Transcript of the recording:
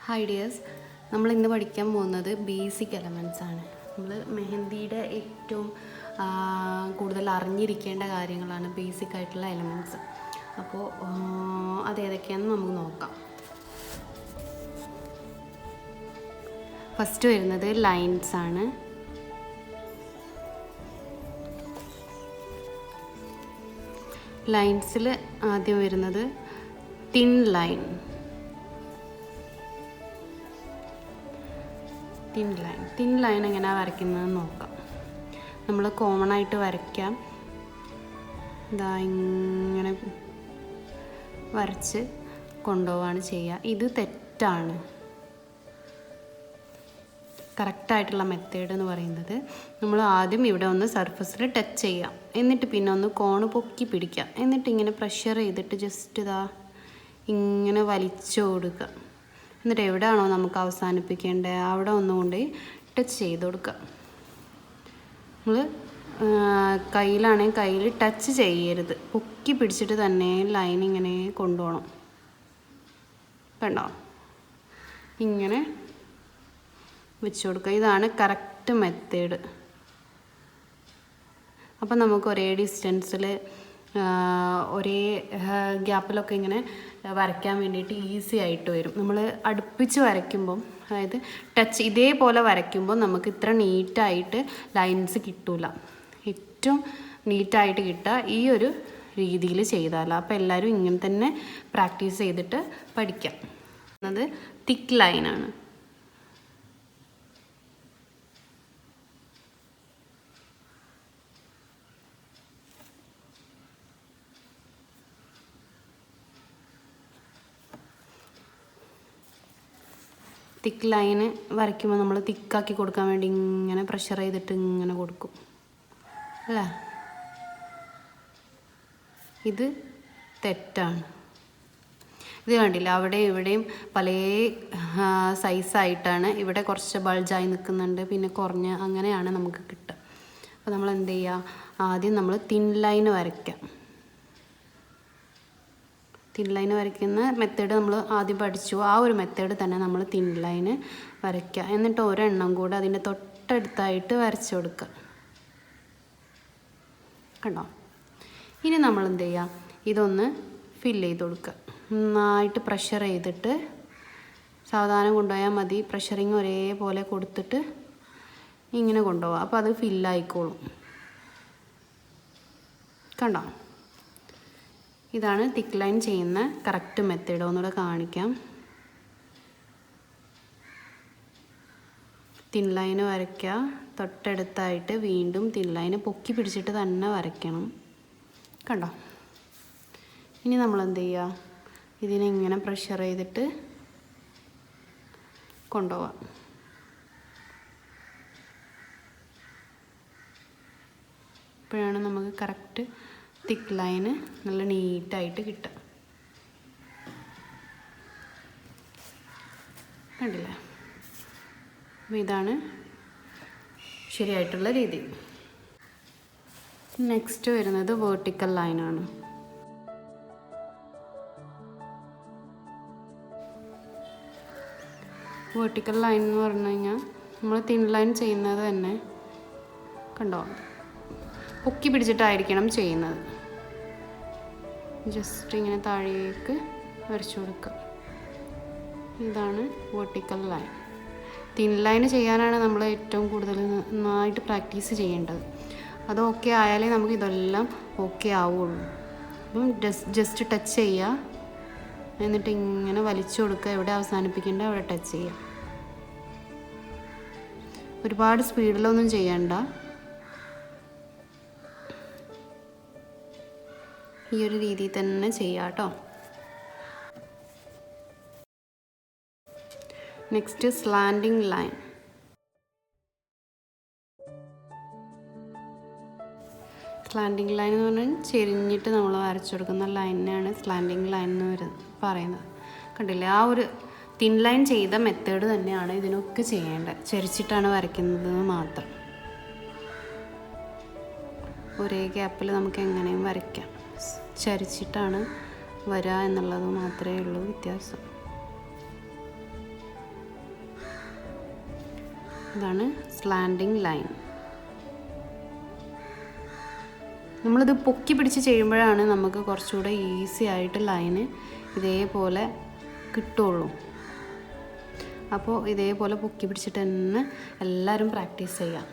Hi dears, നമ്മൾ ഇന്ന് പഠിക്കാൻ പോകുന്നത് ബേസിക് എലമെൻറ്റ്സ് ആണ്. നമ്മൾ മെഹന്തിയുടെ ഏറ്റവും കൂടുതൽ അറിഞ്ഞിരിക്കേണ്ട കാര്യങ്ങളാണ് ബേസിക് ആയിട്ടുള്ള എലമെൻറ്റ്സ്. അപ്പോൾ അതേതൊക്കെയാണെന്ന് നമുക്ക് നോക്കാം. ഫസ്റ്റ് വരുന്നത് ലൈൻസ് ആണ്. ലൈൻസിൽ ആദ്യം വരുന്നത് തിൻ ലൈൻ. തിൻ ലൈൻ എങ്ങനെയാണ് വരയ്ക്കുന്നതെന്ന് നോക്കാം. നമ്മൾ കോമൺ ആയിട്ട് വരയ്ക്കാം. ഇതാ ഇങ്ങനെ വരച്ച് കൊണ്ടുപോവാണ് ചെയ്യുക. ഇത് തെറ്റാണ്. കറക്റ്റായിട്ടുള്ള മെത്തേഡ് എന്ന് പറയുന്നത് നമ്മൾ ആദ്യം ഇവിടെ ഒന്ന് സർഫസിൽ ടച്ച് ചെയ്യാം, എന്നിട്ട് പിന്നെ ഒന്ന് കോണ് പൊക്കി പിടിക്കാം, എന്നിട്ട് ഇങ്ങനെ പ്രഷർ ചെയ്തിട്ട് ജസ്റ്റ് ഇതാ ഇങ്ങനെ വലിച്ചു കൊടുക്കുക. എന്നിട്ട് എവിടെയാണോ നമുക്ക് അവസാനിപ്പിക്കേണ്ടത് അവിടെ ഒന്നുകൊണ്ട് ടച്ച് ചെയ്ത് കൊടുക്കുക. നമ്മൾ കയ്യിലാണെങ്കിൽ കയ്യിൽ ടച്ച് ചെയ്യരുത്, പൊക്കി പിടിച്ചിട്ട് തന്നെ ലൈൻ ഇങ്ങനെ കൊണ്ടുപോകണം. കണ്ടോ, ഇങ്ങനെ വെച്ച് കൊടുക്കുക. ഇതാണ് കറക്റ്റ് മെത്തേഡ്. അപ്പം നമുക്ക് ഒരേ ഡിസ്റ്റൻസിൽ ഒരേ ഗ്യാപ്പിലൊക്കെ ഇങ്ങനെ വരയ്ക്കാൻ വേണ്ടിയിട്ട് ഈസി ആയിട്ട് വരും. നമ്മൾ അടുപ്പിച്ച് വരയ്ക്കുമ്പം, അതായത് ടച്ച് ഇതേപോലെ വരയ്ക്കുമ്പോൾ നമുക്ക് ഇത്ര നീറ്റായിട്ട് ലൈൻസ് കിട്ടില്ല. ഏറ്റവും നീറ്റായിട്ട് കിട്ടുക ഈ ഒരു രീതിയിൽ ചെയ്താലോ. അപ്പോൾ എല്ലാവരും ഇങ്ങനെ തന്നെ പ്രാക്ടീസ് ചെയ്തിട്ട് പഠിക്കാം. അത് തിക്ക് ലൈനാണ്. തിക്ക് ലൈന് വരയ്ക്കുമ്പോൾ നമ്മൾ തിക്കാക്കി കൊടുക്കാൻ വേണ്ടി ഇങ്ങനെ പ്രഷർ ചെയ്തിട്ട് ഇങ്ങനെ കൊടുക്കും അല്ലേ. ഇത് തെറ്റാണ്. ഇത് കണ്ടില്ല, അവിടെ ഇവിടെയും പല സൈസായിട്ടാണ്. ഇവിടെ കുറച്ച് ബൾജായി നിൽക്കുന്നുണ്ട്, പിന്നെ കുറഞ്ഞ്, അങ്ങനെയാണ് നമുക്ക് കിട്ടുക. അപ്പോൾ നമ്മൾ എന്ത് ചെയ്യുക, ആദ്യം നമ്മൾ തിൻ ലൈന് വരയ്ക്കാം. തിൻ ലൈന് വരയ്ക്കുന്ന മെത്തേഡ് നമ്മൾ ആദ്യം പഠിച്ചു. ആ ഒരു മെത്തേഡ് തന്നെ നമ്മൾ തിൻ ലൈന് വരയ്ക്കുക. എന്നിട്ട് ഒരെണ്ണം കൂടെ അതിൻ്റെ തൊട്ടടുത്തായിട്ട് വരച്ചു കൊടുക്കുക. കണ്ടോ. ഇനി നമ്മൾ എന്ത് ചെയ്യുക, ഇതൊന്ന് ഫില്ല് ചെയ്ത് കൊടുക്കുക. നന്നായിട്ട് പ്രഷർ ചെയ്തിട്ട് സാവധാനം കൊണ്ടുപോയാൽ മതി. പ്രഷറിങ് ഒരേപോലെ കൊടുത്തിട്ട് ഇങ്ങനെ കൊണ്ടുപോകാം. അപ്പോൾ അത് ഫില്ലായിക്കോളും. കണ്ടോ. ഇതാണ് തിക്ക് ലൈൻ ചെയ്യുന്ന കറക്റ്റ് മെത്തേഡ്. ഒന്നുകൂടെ കാണിക്കാം. തിൻ ലൈന് വരയ്ക്കുക, തൊട്ടടുത്തായിട്ട് വീണ്ടും തിൻ ലൈന് പൊക്കി പിടിച്ചിട്ട് തന്നെ വരയ്ക്കണം. കണ്ടോ. ഇനി നമ്മൾ എന്ത് ചെയ്യുക, ഇതിനെ ഇങ്ങനെ പ്രഷർ ചെയ്തിട്ട് കൊണ്ടുപോവാം. ഇപ്പോഴാണ് നമുക്ക് കറക്റ്റ് തിക്ക് ലൈന് നല്ല നീറ്റായിട്ട് കിട്ടുക. കണ്ടില്ലേ. അപ്പോൾ ഇതാണ് ശരിയായിട്ടുള്ള രീതി. നെക്സ്റ്റ് വരുന്നത് വേർട്ടിക്കൽ ലൈനാണ്. വേർട്ടിക്കൽ ലൈൻ എന്ന് പറഞ്ഞു കഴിഞ്ഞാൽ നമ്മൾ തിൻ ലൈൻ ചെയ്യുന്നത് തന്നെ കണ്ടോ, പൊക്കി പിടിച്ചിട്ടായിരിക്കണം ചെയ്യുന്നത്. ജസ്റ്റ് ഇങ്ങനെ താഴേക്ക് വരച്ചു കൊടുക്കുക. ഇതാണ് വേർട്ടിക്കൽ ലൈൻ. തിൻ ലൈൻ ചെയ്യാനാണ് നമ്മൾ ഏറ്റവും കൂടുതൽ നന്നായിട്ട് പ്രാക്ടീസ് ചെയ്യേണ്ടത്. അത് ഓക്കെ ആയാലേ നമുക്ക് ഇതെല്ലാം ഓക്കെ ആവുള്ളൂ. അപ്പം ജസ്റ്റ് ടച്ച് ചെയ്യുക, എന്നിട്ട് ഇങ്ങനെ വലിച്ചു കൊടുക്കുക. എവിടെ അവസാനിപ്പിക്കേണ്ട അവിടെ ടച്ച് ചെയ്യുക. ഒരുപാട് സ്പീഡിലൊന്നും ചെയ്യണ്ട. ഈ ഒരു രീതിയിൽ തന്നെ ചെയ്യാം കേട്ടോ. Next slanting line. Slanting line എന്ന് പറഞ്ഞാൽ ചെരിഞ്ഞിട്ട് നമ്മൾ വരച്ചു കൊടുക്കുന്ന ലൈനാണ് സ്ലാൻഡിങ് ലൈൻ എന്ന് പറയുന്നത്. കണ്ടില്ലേ, ആ ഒരു തിൻ ലൈൻ ചെയ്ത മെത്തേഡ് തന്നെയാണ് ഇതിനൊക്കെ ചെയ്യേണ്ടത്. ചെരിച്ചിട്ടാണ് വരയ്ക്കുന്നത് മാത്രം. ഒരേ ഗ്യാപ്പിൽ നമുക്ക് എങ്ങനെയും വരയ്ക്കാം. ചരിച്ചിട്ടാണ് വരിക എന്നുള്ളത് മാത്രമേ ഉള്ളൂ വ്യത്യാസം. ഇതാണ് സ്ലാൻഡിങ് ലൈൻ. നമ്മളിത് പൊക്കി പിടിച്ച് ചെയ്യുമ്പോഴാണ് നമുക്ക് കുറച്ചുകൂടെ ഈസി ആയിട്ട് ലൈന് ഇതേപോലെ കിട്ടുള്ളൂ. അപ്പോൾ ഇതേപോലെ പൊക്കി പിടിച്ചിട്ട് തന്നെ എല്ലാവരും പ്രാക്ടീസ് ചെയ്യാം.